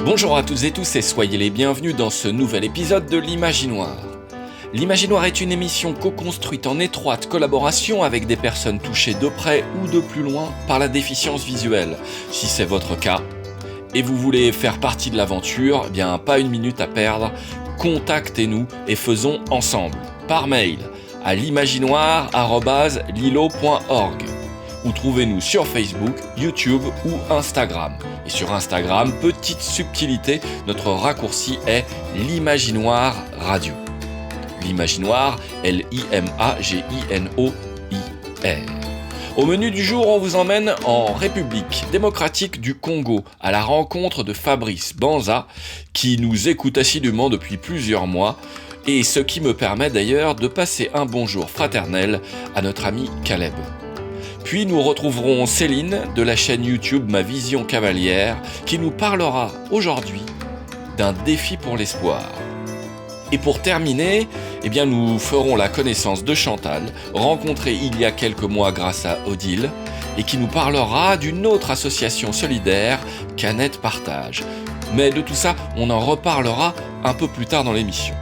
Bonjour à toutes et tous et soyez les bienvenus dans ce nouvel épisode de l'Imaginoire. L'Imaginoire est une émission co-construite en étroite collaboration avec des personnes touchées de près ou de plus loin par la déficience visuelle. Si c'est votre cas et vous voulez faire partie de l'aventure, pas une minute à perdre, contactez-nous et faisons ensemble, par mail à l'imaginoire@lilo.org ou trouvez-nous sur Facebook, YouTube ou Instagram. Et sur Instagram, petite subtilité, notre raccourci est l'Imaginoire Radio. L'Imaginoire, L-I-M-A-G-I-N-O-I-R. Au menu du jour, on vous emmène en République démocratique du Congo, à la rencontre de Fabrice Banza, qui nous écoute assidûment depuis plusieurs mois, et ce qui me permet d'ailleurs de passer un bonjour fraternel à notre ami Caleb. Puis nous retrouverons Céline de la chaîne YouTube Ma Vision Cavalière qui nous parlera aujourd'hui d'un défi pour l'espoir. Et pour terminer, nous ferons la connaissance de Chantal, rencontrée il y a quelques mois grâce à Odile, et qui nous parlera d'une autre association solidaire, Canette Partage. Mais de tout ça, on en reparlera un peu plus tard dans l'émission.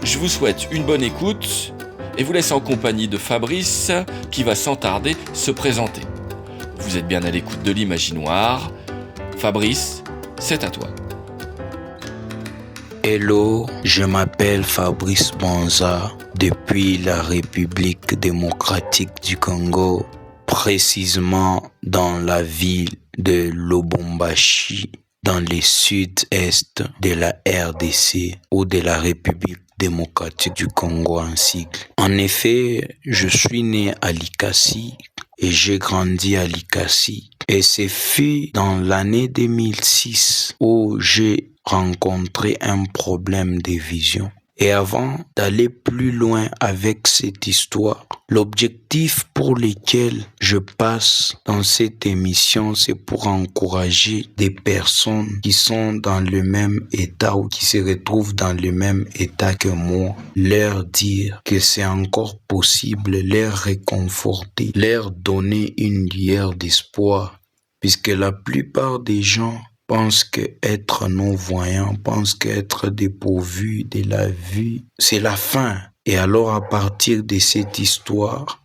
Je vous souhaite une bonne écoute et vous laisse en compagnie de Fabrice qui va sans tarder se présenter. Vous êtes bien à l'écoute de l'Imaginoire. Fabrice, c'est à toi. Hello, je m'appelle Fabrice Banza depuis la République démocratique du Congo, précisément dans la ville de Lubumbashi, dans le sud-est de la RDC ou de la République démocratique du Congo en sigle. En effet, je suis né à Likasi et j'ai grandi à Likasi. Et c'est fut dans l'année 2006 où j'ai rencontré un problème de vision. Et avant d'aller plus loin avec cette histoire, l'objectif pour lequel je passe dans cette émission, c'est pour encourager des personnes qui sont dans le même état ou qui se retrouvent dans le même état que moi, leur dire que c'est encore possible, leur réconforter, leur donner une lueur d'espoir, puisque la plupart des gens pensent qu'être non-voyant, pensent qu'être dépourvu de la vue, c'est la fin. Et alors à partir de cette histoire,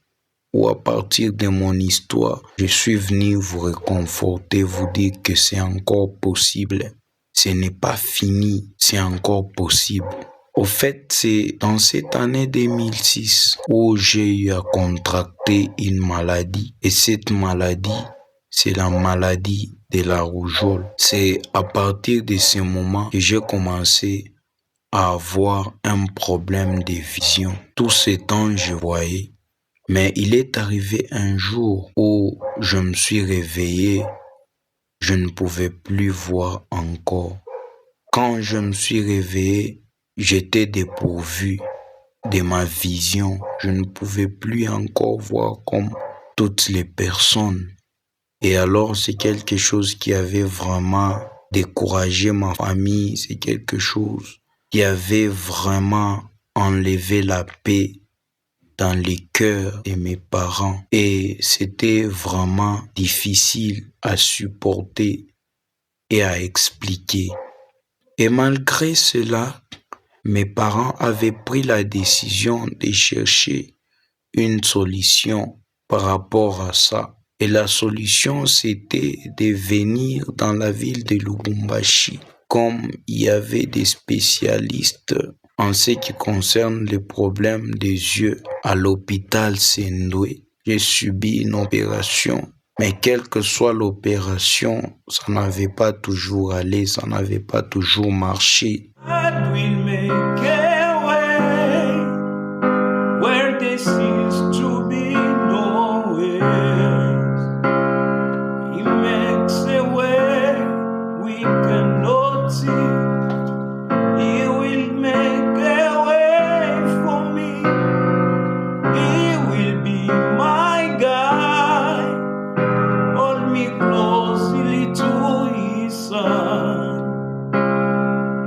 ou à partir de mon histoire, je suis venu vous réconforter, vous dire que c'est encore possible. Ce n'est pas fini, c'est encore possible. Au fait, c'est dans cette année 2006 où j'ai eu à contracter une maladie. Et cette maladie, c'est la maladie de la rougeole. C'est à partir de ce moment que j'ai commencé à avoir un problème de vision. Tout ce temps, je voyais. Mais il est arrivé un jour où je me suis réveillé, je ne pouvais plus voir encore. Quand je me suis réveillé, j'étais dépourvu de ma vision. Je ne pouvais plus encore voir comme toutes les personnes. Et alors, c'est quelque chose qui avait vraiment découragé ma famille. C'est quelque chose qui avait vraiment enlevé la paix dans les cœurs de mes parents. Et c'était vraiment difficile à supporter et à expliquer. Et malgré cela, mes parents avaient pris la décision de chercher une solution par rapport à ça. Et la solution, c'était de venir dans la ville de Lubumbashi. Comme il y avait des spécialistes en ce qui concerne les problèmes des yeux à l'hôpital Sendoué, j'ai subi une opération. Mais quelle que soit l'opération, ça n'avait pas toujours allé, ça n'avait pas toujours marché.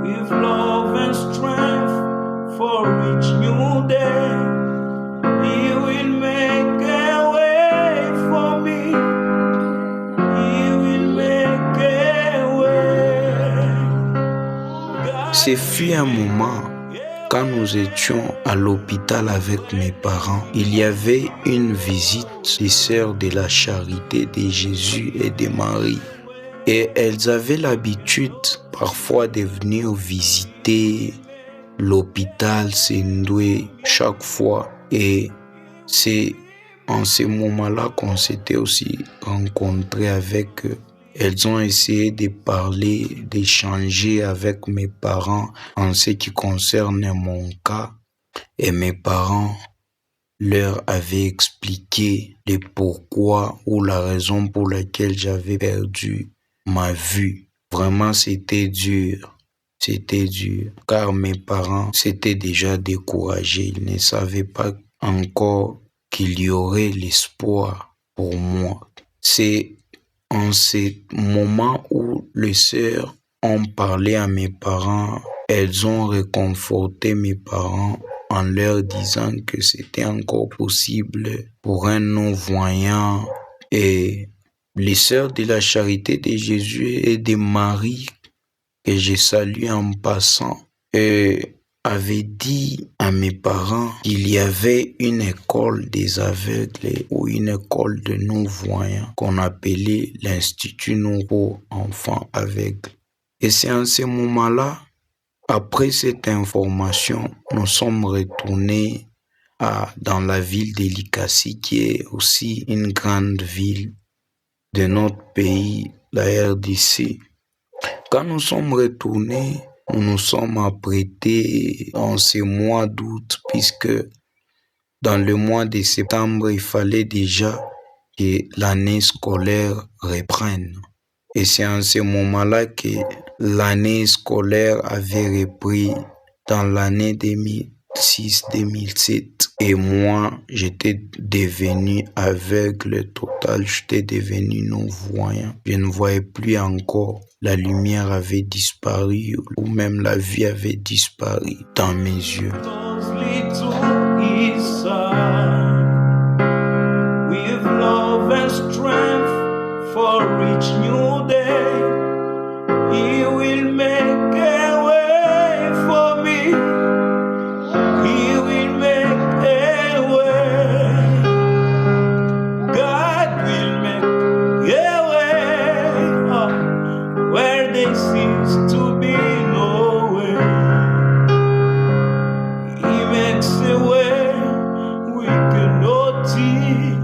With love and strength Ce fut un moment quand nous étions à l'hôpital avec mes parents. Il y avait une visite des sœurs de la Charité de Jésus et de Marie. Et elles avaient l'habitude parfois de venir visiter l'hôpital Sendoué chaque fois. Et c'est en ce moment-là qu'on s'était aussi rencontrés avec eux. Elles ont essayé de parler, d'échanger avec mes parents en ce qui concerne mon cas. Et mes parents leur avaient expliqué le pourquoi ou la raison pour laquelle j'avais perdu ma vue. Vraiment, c'était dur. C'était dur, car mes parents s'étaient déjà découragés. Ils ne savaient pas encore qu'il y aurait l'espoir pour moi. C'est en ce moment où les sœurs ont parlé à mes parents, elles ont réconforté mes parents en leur disant que c'était encore possible pour un non-voyant. Et les sœurs de la Charité de Jésus et de Marie, que je salue en passant, avait dit à mes parents qu'il y avait une école des aveugles ou une école de non-voyants qu'on appelait l'Institut Nouveau Enfants Aveugles. Et c'est en ce moment-là, après cette information, nous sommes retournés dans la ville de Likasi, qui est aussi une grande ville de notre pays, la RDC. Quand nous sommes retournés, nous nous sommes apprêtés en ce mois d'août, puisque dans le mois de septembre, il fallait déjà que l'année scolaire reprenne. Et c'est en ce moment-là que l'année scolaire avait repris dans l'année 2006-2007. Et moi, j'étais devenu aveugle total, j'étais devenu non-voyant. Je ne voyais plus encore. La lumière avait disparu ou même la vie avait disparu dans mes yeux. With love and strength for each new day, He will make a way for me. He will make a way. God will make a way where there seems to be no way. He makes a way we cannot see.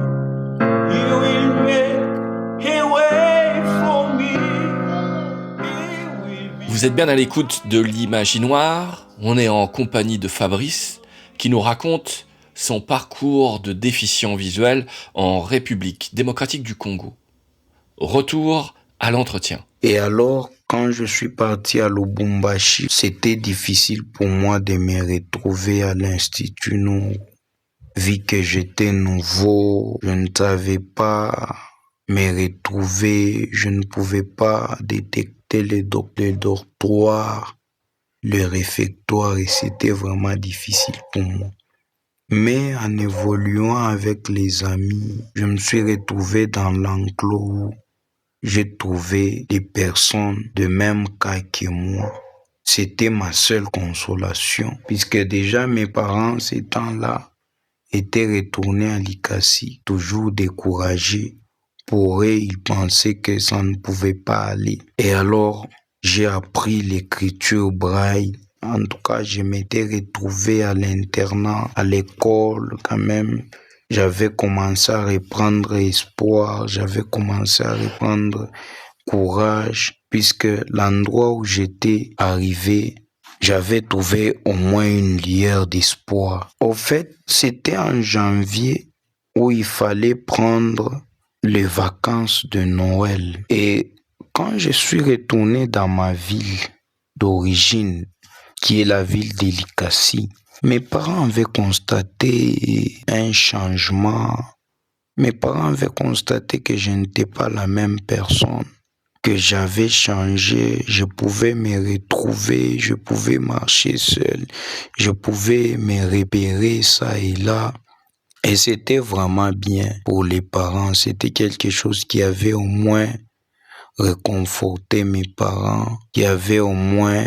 He will make a way for me. Vous êtes bien à l'écoute de l'Imaginoire. On est en compagnie de Fabrice qui nous raconte son parcours de déficient visuel en République démocratique du Congo. Retour à l'entretien. Et alors, quand je suis parti à Lubumbashi, c'était difficile pour moi de me retrouver à l'Institut Nouveau. Vu que j'étais nouveau, je ne savais pas me retrouver, je ne pouvais pas détecter le dortoir, le réfectoire, et c'était vraiment difficile pour moi. Mais en évoluant avec les amis, je me suis retrouvé dans l'enclos où j'ai trouvé des personnes de même cas que moi. C'était ma seule consolation, puisque déjà mes parents, ces temps-là, étaient retournés à Likasi, toujours découragés. Pour eux, ils pensaient que ça ne pouvait pas aller. Et alors, j'ai appris l'écriture braille. En tout cas, je m'étais retrouvé à l'internat, à l'école quand même. J'avais commencé à reprendre espoir, j'avais commencé à reprendre courage, puisque l'endroit où j'étais arrivé, j'avais trouvé au moins une lueur d'espoir. Au fait, c'était en janvier où il fallait prendre les vacances de Noël. Et quand je suis retourné dans ma ville d'origine, qui est la ville de Likasi, mes parents avaient constaté un changement. Mes parents avaient constaté que je n'étais pas la même personne, que j'avais changé, je pouvais me retrouver, je pouvais marcher seul, je pouvais me repérer ça et là. Et c'était vraiment bien pour les parents, c'était quelque chose qui avait au moins réconforté mes parents, qui avait au moins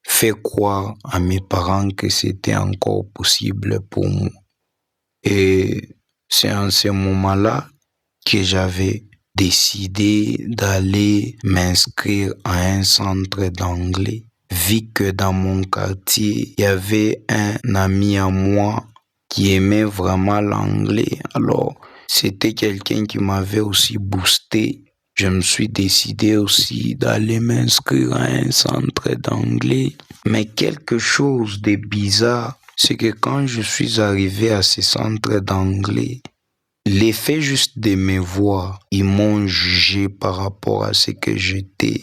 fait croire à mes parents que c'était encore possible pour moi. Et c'est en ce moment-là que j'avais décidé d'aller m'inscrire à un centre d'anglais. Vu que dans mon quartier, il y avait un ami à moi qui aimait vraiment l'anglais. Alors, c'était quelqu'un qui m'avait aussi boosté. Je me suis décidé aussi d'aller m'inscrire à un centre d'anglais. Mais quelque chose de bizarre, c'est que quand je suis arrivé à ce centre d'anglais, l'effet juste de me voir, ils m'ont jugé par rapport à ce que j'étais,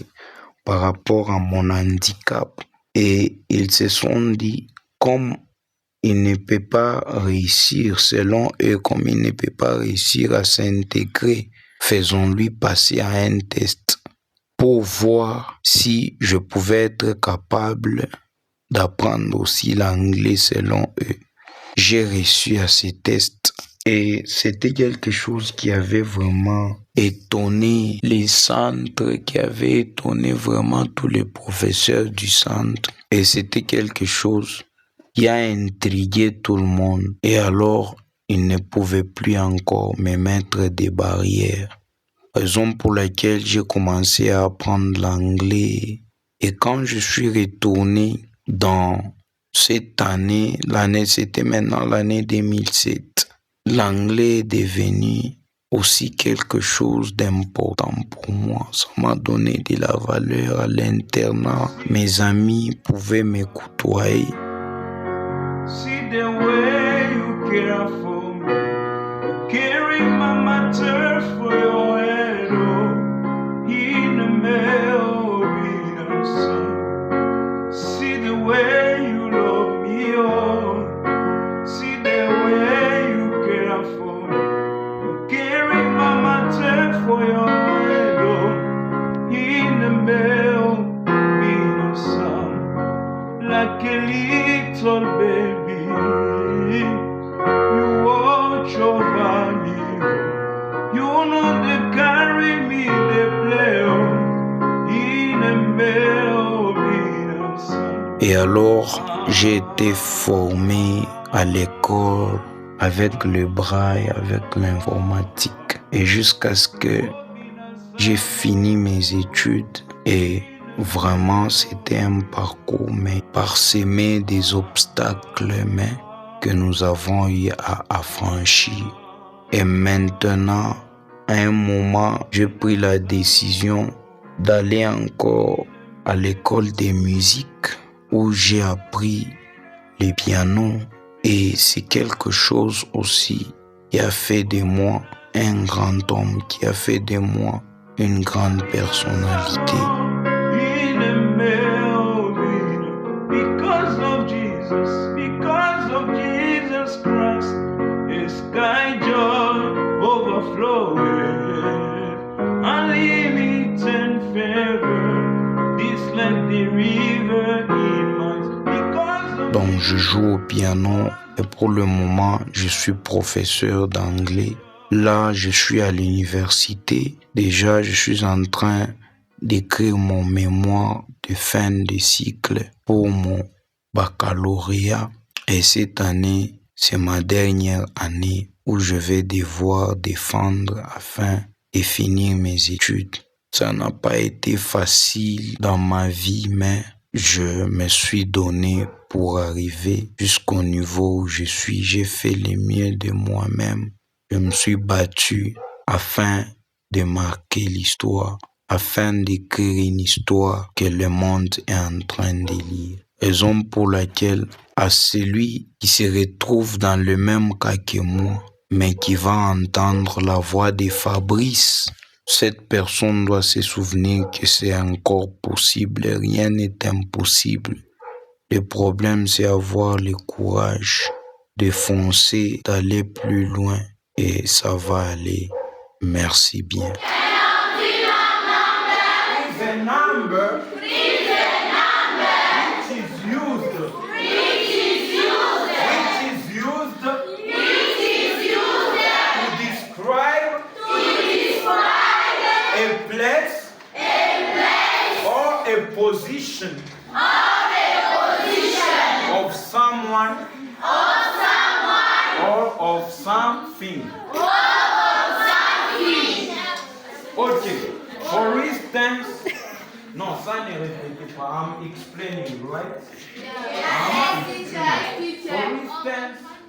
par rapport à mon handicap. Et ils se sont dit, comme il ne peut pas réussir, selon eux, comme il ne peut pas réussir à s'intégrer, faisons-lui passer à un test pour voir si je pouvais être capable d'apprendre aussi l'anglais selon eux. J'ai réussi à ce test et c'était quelque chose qui avait vraiment étonné les centres, qui avait étonné vraiment tous les professeurs du centre. Et c'était quelque chose qui a intrigué tout le monde. Et alors, ils ne pouvaient plus encore me mettre des barrières. Raison pour laquelle j'ai commencé à apprendre l'anglais. Et quand je suis retourné dans cette année, c'était maintenant l'année 2007, l'anglais est devenu aussi quelque chose d'important pour moi. Ça m'a donné de la valeur à l'internat. Mes amis pouvaient me côtoyer. See the way you care for me, you carry my matter for your head, oh, in the melody song. See the way you love me, oh, see the way you care for me, you carry my matter for your head, oh, in the melody song. Like a little baby, you watch over me. You know they carry me, they play in a melody song. Et alors, j'ai été formé à l'école avec le braille, avec l'informatique. Et jusqu'à ce que j'ai fini mes études et vraiment, c'était un parcours, mais parsemé des obstacles, mais que nous avons eu à franchir. Et maintenant, à un moment, j'ai pris la décision d'aller encore à l'école de musique où j'ai appris le piano. Et c'est quelque chose aussi qui a fait de moi un grand homme, qui a fait de moi une grande personnalité. Because of Jesus Christ, a sky joy overflowing, unlimited favor, this like the river in my. Donc je joue au piano et pour le moment je suis professeur d'anglais. Là je suis à l'université. Déjà je suis en train d'écrire mon mémoire de fin de cycle pour mon baccalauréat. Et cette année, c'est ma dernière année où je vais devoir défendre afin de finir mes études. Ça n'a pas été facile dans ma vie, mais je me suis donné pour arriver jusqu'au niveau où je suis. J'ai fait le mieux de moi-même. Je me suis battu afin de marquer l'histoire, afin d'écrire une histoire que le monde est en train de lire. Raison pour laquelle à celui qui se retrouve dans le même cas que moi, mais qui va entendre la voix de Fabrice, cette personne doit se souvenir que c'est encore possible, rien n'est impossible. Le problème, c'est avoir le courage de foncer, d'aller plus loin, et ça va aller. Merci bien. Position. répéter pas. I'm explaining, right?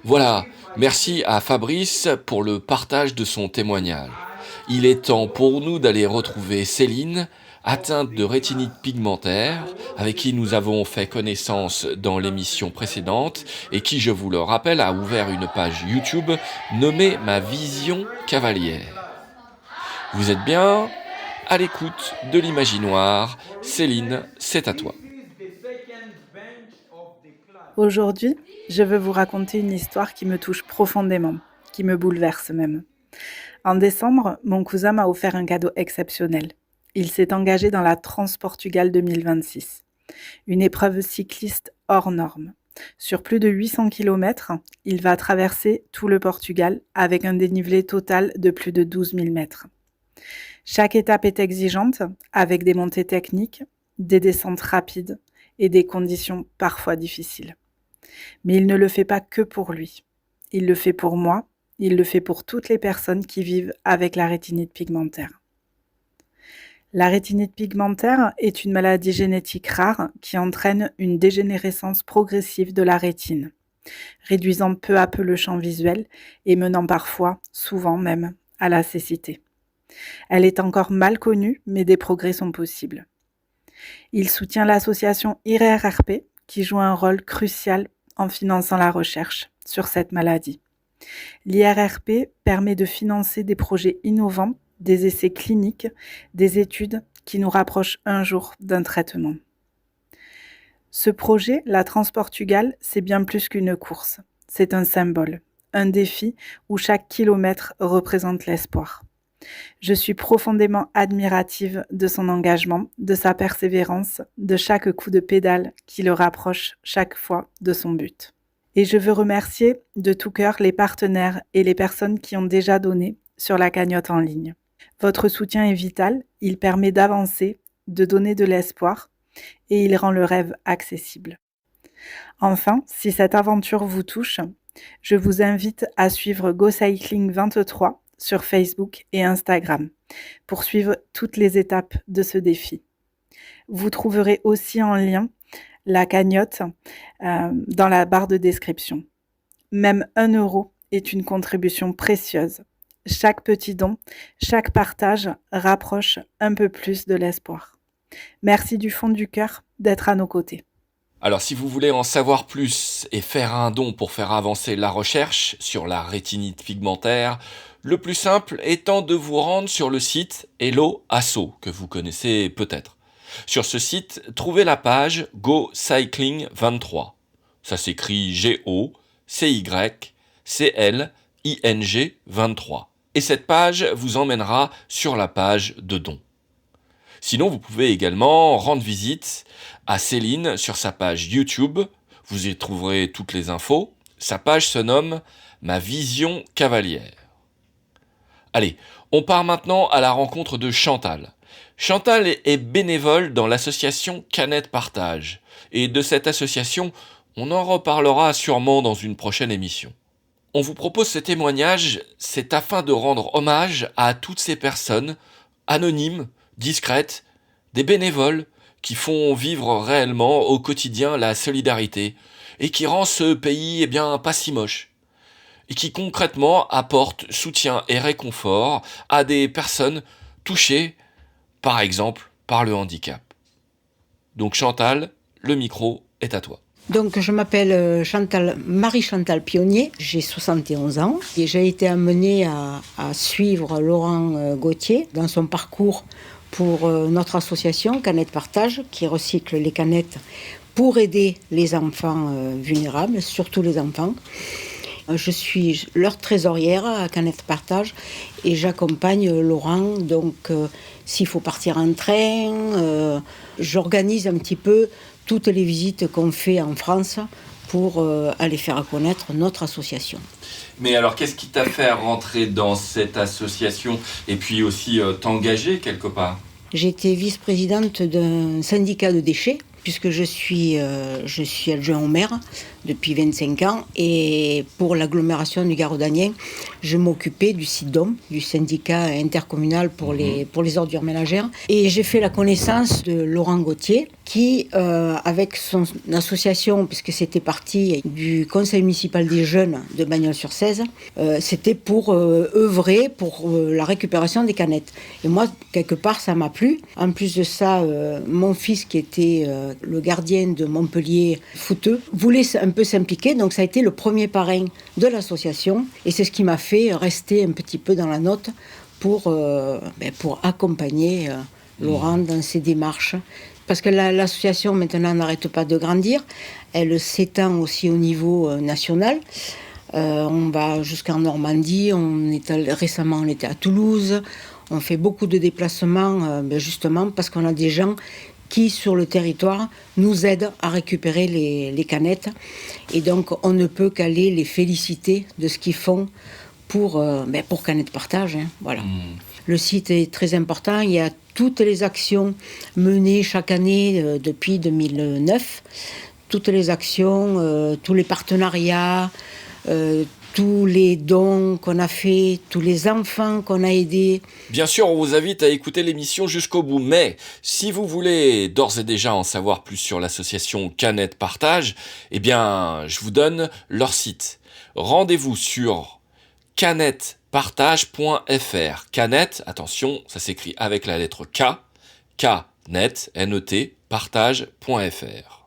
Voilà, merci à Fabrice pour le partage de son témoignage. Il est temps pour nous d'aller retrouver Céline, atteinte de rétinite pigmentaire, avec qui nous avons fait connaissance dans l'émission précédente et qui, je vous le rappelle, a ouvert une page YouTube nommée Ma Vision Cavalière. Vous êtes bien à l'écoute de l'Imaginoire. Céline, c'est à toi. Aujourd'hui, je veux vous raconter une histoire qui me touche profondément, qui me bouleverse même. En décembre, mon cousin m'a offert un cadeau exceptionnel. Il s'est engagé dans la Transportugal 2026, une épreuve cycliste hors norme. Sur plus de 800 km, il va traverser tout le Portugal avec un dénivelé total de plus de 12 000 mètres. Chaque étape est exigeante, avec des montées techniques, des descentes rapides et des conditions parfois difficiles. Mais il ne le fait pas que pour lui. Il le fait pour moi, il le fait pour toutes les personnes qui vivent avec la rétinite pigmentaire. La rétinite pigmentaire est une maladie génétique rare qui entraîne une dégénérescence progressive de la rétine, réduisant peu à peu le champ visuel et menant parfois, souvent même, à la cécité. Elle est encore mal connue, mais des progrès sont possibles. Il soutient l'association IRRP qui joue un rôle crucial en finançant la recherche sur cette maladie. L'IRRP permet de financer des projets innovants, des essais cliniques, des études qui nous rapprochent un jour d'un traitement. Ce projet, la Transportugal, c'est bien plus qu'une course. C'est un symbole, un défi où chaque kilomètre représente l'espoir. Je suis profondément admirative de son engagement, de sa persévérance, de chaque coup de pédale qui le rapproche chaque fois de son but. Et je veux remercier de tout cœur les partenaires et les personnes qui ont déjà donné sur la cagnotte en ligne. Votre soutien est vital, il permet d'avancer, de donner de l'espoir et il rend le rêve accessible. Enfin, si cette aventure vous touche, je vous invite à suivre GoCycling23 sur Facebook et Instagram pour suivre toutes les étapes de ce défi. Vous trouverez aussi en lien la cagnotte dans la barre de description. Même 1 euro est une contribution précieuse. Chaque petit don, chaque partage rapproche un peu plus de l'espoir. Merci du fond du cœur d'être à nos côtés. Alors si vous voulez en savoir plus et faire un don pour faire avancer la recherche sur la rétinite pigmentaire, le plus simple étant de vous rendre sur le site Hello Asso, que vous connaissez peut-être. Sur ce site, trouvez la page GoCycling23. Ça s'écrit GoCycling 23. Et cette page vous emmènera sur la page de dons. Sinon, vous pouvez également rendre visite à Céline sur sa page YouTube. Vous y trouverez toutes les infos. Sa page se nomme Ma Vision Cavalière. Allez, on part maintenant à la rencontre de Chantal. Chantal est bénévole dans l'association Canettes Partage. Et de cette association, on en reparlera sûrement dans une prochaine émission. On vous propose ce témoignage, c'est afin de rendre hommage à toutes ces personnes anonymes, discrètes, des bénévoles qui font vivre réellement au quotidien la solidarité et qui rend ce pays pas si moche et qui concrètement apportent soutien et réconfort à des personnes touchées, par exemple, par le handicap. Donc Chantal, le micro est à toi. Donc je m'appelle Marie-Chantal Pionnier, j'ai 71 ans et j'ai été amenée à suivre Laurent Gauthier dans son parcours pour notre association Canettes Partage qui recycle les canettes pour aider les enfants vulnérables, surtout les enfants. Je suis leur trésorière à Canettes Partage et j'accompagne Laurent. Donc s'il faut partir en train, j'organise un petit peu toutes les visites qu'on fait en France pour aller faire connaître notre association. Mais alors, qu'est-ce qui t'a fait rentrer dans cette association et puis aussi t'engager quelque part ? J'étais vice-présidente d'un syndicat de déchets, puisque je suis adjoint au maire depuis 25 ans. Et pour l'agglomération du Garaudagnen, je m'occupais du SIDOM, du syndicat intercommunal pour les ordures ménagères. Et j'ai fait la connaissance de Laurent Gauthier, qui, avec son association, puisque c'était parti du conseil municipal des jeunes de Bagnols-sur-Cèze, c'était pour œuvrer pour la récupération des canettes. Et moi, quelque part, ça m'a plu. En plus de ça, mon fils, qui était le gardien de Montpellier footeux, voulait un peu s'impliquer. Donc ça a été le premier parrain de l'association. Et c'est ce qui m'a fait rester un petit peu dans la note pour accompagner Laurent dans ses démarches. Parce que l'association, maintenant, n'arrête pas de grandir. Elle s'étend aussi au niveau national. On va jusqu'en Normandie. Récemment, on était à Toulouse. On fait beaucoup de déplacements, justement, parce qu'on a des gens qui, sur le territoire, nous aident à récupérer les canettes. Et donc, on ne peut qu'aller les féliciter de ce qu'ils font pour Canettes Partage. Voilà. Le site est très important. Il y a toutes les actions menées chaque année depuis 2009. Toutes les actions, tous les partenariats, tous les dons qu'on a fait, tous les enfants qu'on a aidés. Bien sûr, on vous invite à écouter l'émission jusqu'au bout, mais si vous voulez d'ores et déjà en savoir plus sur l'association Canettes Partage, eh bien, je vous donne leur site. Rendez-vous sur canettepartage.fr. Canettes, attention, ça s'écrit avec la lettre K, K-net, N-E-T, partage.fr.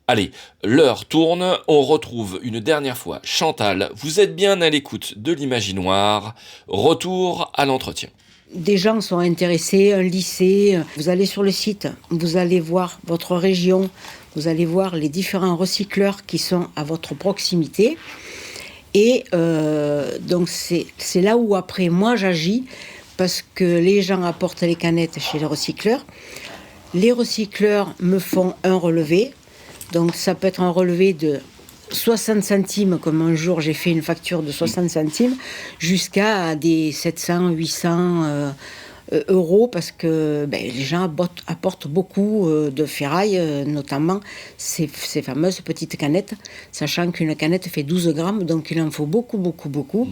Allez, l'heure tourne, on retrouve une dernière fois Chantal. Vous êtes bien à l'écoute de l'Imaginoire. Retour à l'entretien. Des gens sont intéressés, un lycée. Vous allez sur le site, vous allez voir votre région, vous allez voir les différents recycleurs qui sont à votre proximité. Et donc c'est là où après moi j'agis, parce que les gens apportent les canettes chez les recycleurs. Les recycleurs me font un relevé. Donc ça peut être un relevé de 60 centimes, comme un jour j'ai fait une facture de 60 centimes, jusqu'à des 700, 800 euros, parce que les gens apportent beaucoup de ferraille, notamment ces fameuses petites canettes, sachant qu'une canette fait 12 grammes, donc il en faut beaucoup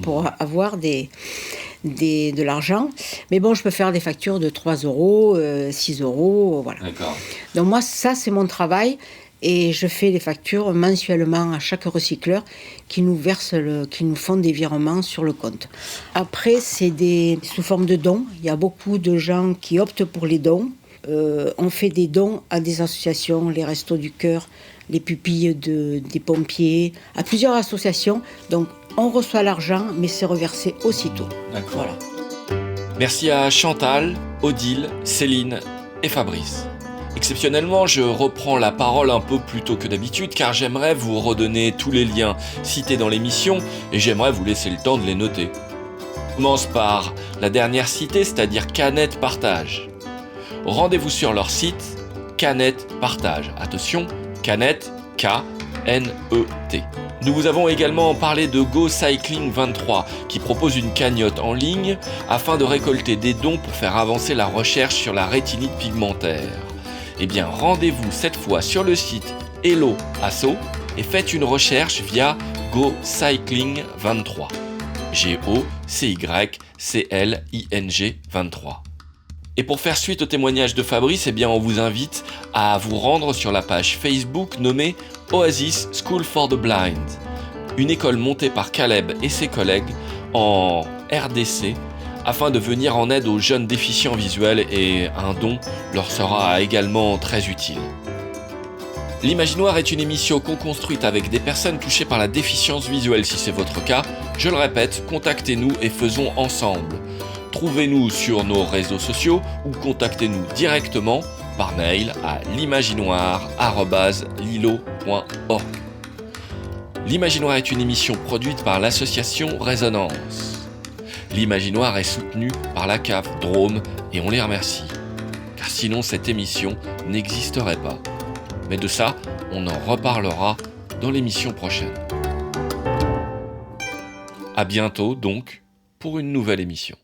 pour avoir de l'argent. Mais bon, je peux faire des factures de 3 euros, 6 euros, voilà. D'accord. Donc moi, ça c'est mon travail. Et je fais les factures mensuellement à chaque recycleur qui nous font des virements sur le compte. Après, c'est sous forme de dons. Il y a beaucoup de gens qui optent pour les dons. On fait des dons à des associations, les Restos du Cœur, les Pupilles des Pompiers, à plusieurs associations. Donc, on reçoit l'argent, mais c'est reversé aussitôt. D'accord. Voilà. Merci à Chantal, Odile, Céline et Fabrice. Exceptionnellement, je reprends la parole un peu plus tôt que d'habitude car j'aimerais vous redonner tous les liens cités dans l'émission et j'aimerais vous laisser le temps de les noter. On commence par la dernière citée, c'est-à-dire Canettes Partage. Rendez-vous sur leur site Canettes Partage. Attention, Canettes, K-N-E-T. Nous vous avons également parlé de Go Cycling 23 qui propose une cagnotte en ligne afin de récolter des dons pour faire avancer la recherche sur la rétinite pigmentaire. Eh bien, rendez-vous cette fois sur le site Hello Asso et faites une recherche via Go Cycling 23. G-O-C-Y-C-L-I-N-G 23. Et pour faire suite au témoignage de Fabrice, eh bien, on vous invite à vous rendre sur la page Facebook nommée Oasis School for the Blind, une école montée par Caleb et ses collègues en RDC afin de venir en aide aux jeunes déficients visuels et un don leur sera également très utile. L'Imaginoire est une émission co-construite avec des personnes touchées par la déficience visuelle. Si c'est votre cas, je le répète, contactez-nous et faisons ensemble. Trouvez-nous sur nos réseaux sociaux ou contactez-nous directement par mail à l'imaginoire@lilo.org. L'Imaginoire est une émission produite par l'association Résonance. L'Imaginoire est soutenu par la CAF Drôme et on les remercie. Car sinon cette émission n'existerait pas. Mais de ça, on en reparlera dans l'émission prochaine. À bientôt donc pour une nouvelle émission.